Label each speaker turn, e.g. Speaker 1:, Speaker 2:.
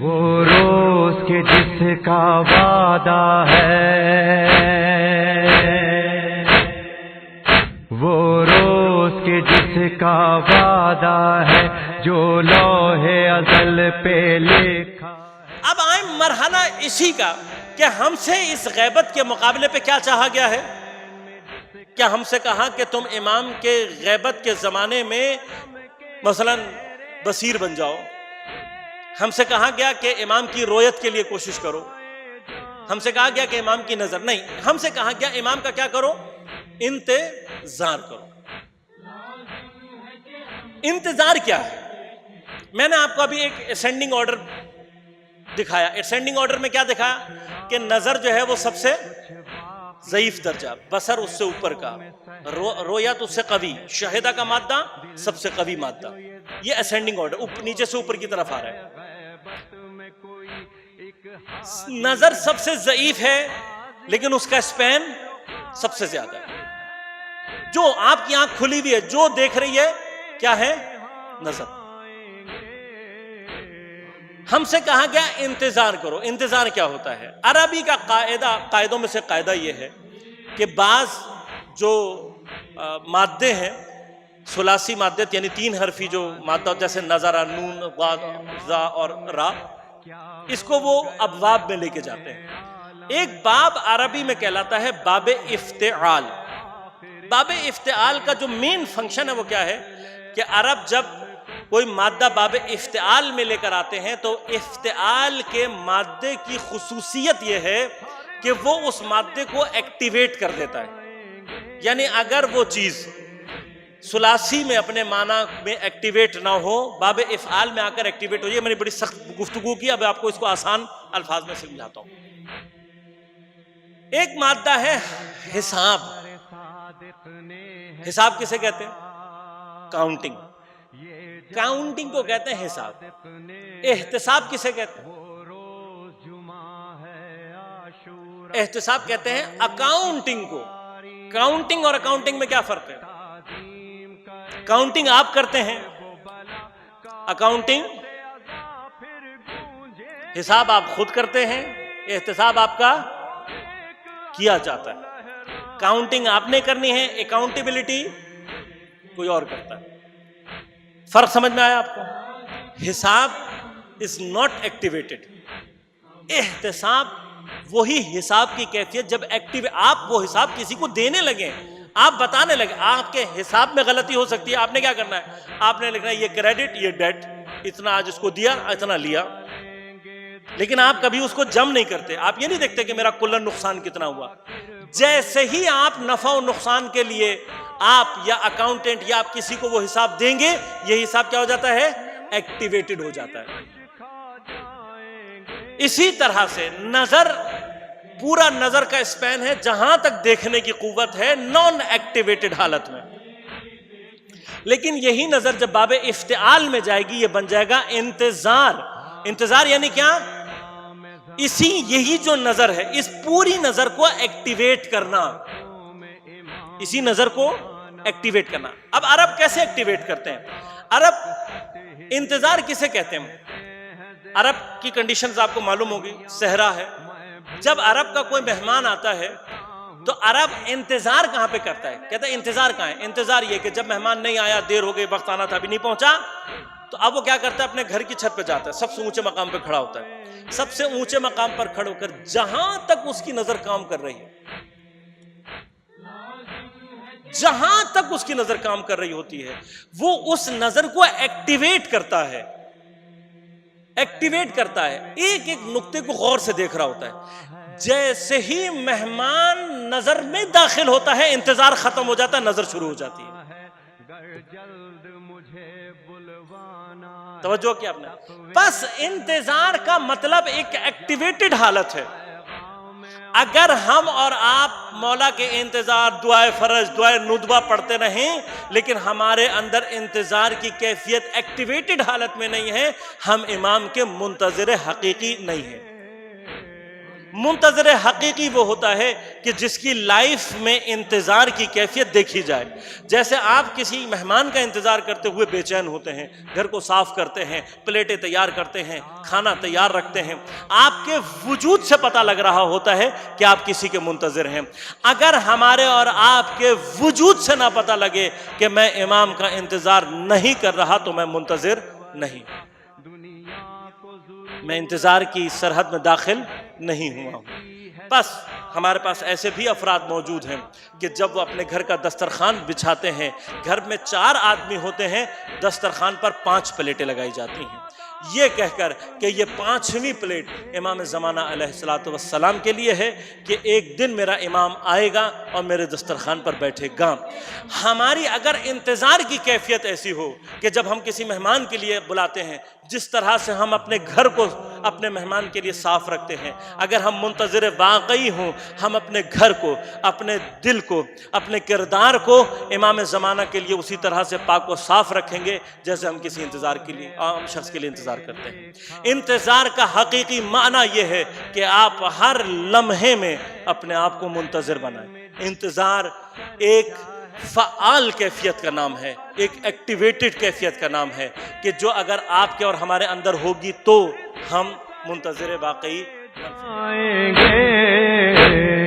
Speaker 1: وہ روز کے جس کا وعدہ ہے، وہ روز کے جس کا وعدہ ہے، جو لوح ازل پہ لکھا۔
Speaker 2: اب آئیں مرحلہ اسی کا کہ ہم سے اس غیبت کے مقابلے پہ کیا چاہا گیا ہے؟ کیا ہم سے کہا کہ تم امام کے غیبت کے زمانے میں مثلا بصیر بن جاؤ؟ ہم سے کہا گیا کہ امام کی رویت کے لیے کوشش کرو؟ ہم سے کہا گیا کہ امام کی نظر نہیں، ہم سے کہا گیا امام کا کیا کرو؟ انتظار کرو۔ انتظار کیا ہے؟ میں نے آپ کو ابھی ایک اسینڈنگ آرڈر دکھایا۔ اسینڈنگ آرڈر میں کیا دکھایا کہ نظر جو ہے وہ سب سے ضعیف درجہ، بصر اس سے اوپر کا، رویت اس سے قوی، شاہدہ کا مادہ سب سے قوی مادہ۔ یہ اسینڈنگ آرڈر نیچے سے اوپر کی طرف آ رہا ہے۔ نظر سب سے ضعیف ہے لیکن اس کا اسپین سب سے زیادہ ہے۔ جو آپ کی آنکھ کھلی ہوئی ہے، جو دیکھ رہی ہے کیا ہے؟ نظر۔ ہم سے کہا گیا انتظار کرو۔ انتظار کیا ہوتا ہے؟ عربی کا قاعدوں میں سے قاعدہ یہ ہے کہ بعض جو مادے ہیں ثلاثی مادت یعنی 3 حرفی جو مادہ جیسے نظر، نون، ضا اور را، اس کو وہ ابواب میں لے کے جاتے ہیں۔ ایک باب عربی میں کہلاتا ہے باب افتعال۔ باب افتعال کا جو مین فنکشن ہے وہ کیا ہے کہ عرب جب کوئی مادہ باب افتعال میں لے کر آتے ہیں تو افتعال کے مادے کی خصوصیت یہ ہے کہ وہ اس مادے کو ایکٹیویٹ کر دیتا ہے۔ یعنی اگر وہ چیز ثلاثی میں اپنے معنی میں ایکٹیویٹ نہ ہو، باب افعال میں آ کر ایکٹیویٹ ہو جائے۔ میں نے بڑی سخت گفتگو کی، اب آپ کو اس کو آسان الفاظ میں سمجھاتا ہوں۔ ایک مادہ ہے حساب۔ حساب کسے کہتے ہیں؟ کاؤنٹنگ۔ کاؤنٹنگ کو کہتے ہیں حساب۔ احتساب کسے کہتے ہیں؟ احتساب کہتے ہیں اکاؤنٹنگ کو۔ کاؤنٹنگ اور اکاؤنٹنگ میں کیا فرق ہے؟ کاؤنٹنگ آپ کرتے ہیں، اکاؤنٹنگ حساب آپ خود کرتے ہیں، احتساب آپ کا کیا جاتا ہے۔ کاؤنٹنگ آپ نے کرنی ہے، اکاؤنٹیبلٹی کوئی اور کرتا ہے۔ فرق سمجھ میں آیا آپ کو؟ حساب از ناٹ ایکٹیویٹڈ، احتساب وہی حساب کی کیفیت جب ایکٹیو آپ وہ حساب کسی کو دینے لگے، آپ بتانے لگے۔ آپ کے حساب میں غلطی ہو سکتی ہے، آپ نے کیا کرنا ہے؟ آپ نے لکھنا ہے یہ کریڈٹ، یہ ڈیٹ، اتنا آج اس کو دیا، اتنا لیا، لیکن آپ کبھی اس کو جم نہیں کرتے۔ آپ یہ نہیں دیکھتے کہ میرا کلن نقصان کتنا ہوا۔ جیسے ہی آپ نفع و نقصان کے لیے آپ یا اکاؤنٹنٹ یا آپ کسی کو وہ حساب دیں گے، یہ حساب کیا ہو جاتا ہے؟ ایکٹیویٹڈ ہو جاتا ہے۔ اسی طرح سے نظر، پورا نظر کا اسپین ہے جہاں تک دیکھنے کی قوت ہے نان ایکٹیویٹڈ حالت میں، لیکن یہی نظر جب باب افتعال میں جائے گی یہ بن جائے گا انتظار۔ انتظار یعنی کیا؟ یہی جو نظر ہے اس پوری نظر کو ایکٹیویٹ کرنا، اسی نظر کو ایکٹیویٹ کرنا۔ اب عرب کیسے ایکٹیویٹ کرتے ہیں؟ عرب انتظار کسے کہتے ہیں؟ عرب کی کنڈیشنز آپ کو معلوم ہوگی، صحرا ہے۔ جب عرب کا کوئی مہمان آتا ہے تو عرب انتظار کہاں پہ کرتا ہے؟ کہتا ہے انتظار کہاں ہے؟ انتظار یہ کہ جب مہمان نہیں آیا، دیر ہو گئی، وقت آنا تھا ابھی نہیں پہنچا، تو اب وہ کیا کرتا ہے؟ اپنے گھر کی چھت پہ جاتا ہے، سب سے اونچے مقام پہ کھڑا ہوتا ہے۔ سب سے اونچے مقام پر کھڑے ہو کر جہاں تک اس کی نظر کام کر رہی ہے، جہاں تک اس کی نظر کام کر رہی ہوتی ہے، وہ اس نظر کو ایکٹیویٹ کرتا ہے، ایکٹیویٹ کرتا ہے، ایک ایک نقطے کو غور سے دیکھ رہا ہوتا ہے۔ جیسے ہی مہمان نظر میں داخل ہوتا ہے انتظار ختم ہو جاتا ہے، نظر شروع ہو جاتی ہے۔ توجہ کیا آپ نے؟ بس انتظار کا مطلب ایک ایکٹیویٹڈ حالت ہے۔ اگر ہم اور آپ مولا کے انتظار، دعائے فرض، دعائے ندبہ پڑھتے رہیں لیکن ہمارے اندر انتظار کی کیفیت ایکٹیویٹڈ حالت میں نہیں ہے، ہم امام کے منتظر حقیقی نہیں ہیں۔ منتظر حقیقی وہ ہوتا ہے کہ جس کی لائف میں انتظار کی کیفیت دیکھی جائے. جیسے آپ کسی مہمان کا انتظار کرتے ہوئے بے چین ہوتے ہیں، گھر کو صاف کرتے ہیں، پلیٹیں تیار کرتے ہیں، کھانا تیار رکھتے ہیں، آپ کے وجود سے پتہ لگ رہا ہوتا ہے کہ آپ کسی کے منتظر ہیں. اگر ہمارے اور آپ کے وجود سے نہ پتہ لگے کہ میں امام کا انتظار نہیں کر رہا تو میں منتظر نہیں، میں انتظار کی سرحد میں داخل نہیں ہوا ہوں. بس ہمارے پاس ایسے بھی افراد موجود ہیں کہ جب وہ اپنے گھر کا دسترخوان بچھاتے ہیں، گھر میں 4 آدمی ہوتے ہیں، دسترخوان پر 5 پلیٹیں لگائی جاتی ہیں، یہ کہہ کر کہ یہ 5ویں پلیٹ امام زمانہ علیہ السلام کے لیے ہے کہ ایک دن میرا امام آئے گا اور میرے دسترخوان پر بیٹھے گا. ہماری اگر انتظار کی کیفیت ایسی ہو کہ جب ہم کسی مہمان کے لیے بلاتے ہیں، جس طرح سے ہم اپنے گھر کو اپنے مہمان کے لیے صاف رکھتے ہیں، اگر ہم منتظر واقعی ہوں، ہم اپنے گھر کو، اپنے دل کو، اپنے کردار کو امام زمانہ کے لیے اسی طرح سے پاک و صاف رکھیں گے جیسے ہم کسی انتظار کے لیے، عام شخص کے لیے انتظار کرتے ہیں. انتظار کا حقیقی معنی یہ ہے کہ آپ ہر لمحے میں اپنے آپ کو منتظر بنائیں. انتظار ایک فعال کیفیت کا نام ہے، ایک ایکٹیویٹڈ کیفیت کا نام ہے کہ جو اگر آپ کے اور ہمارے اندر ہوگی تو ہم منتظر واقعی
Speaker 1: آئیں گے.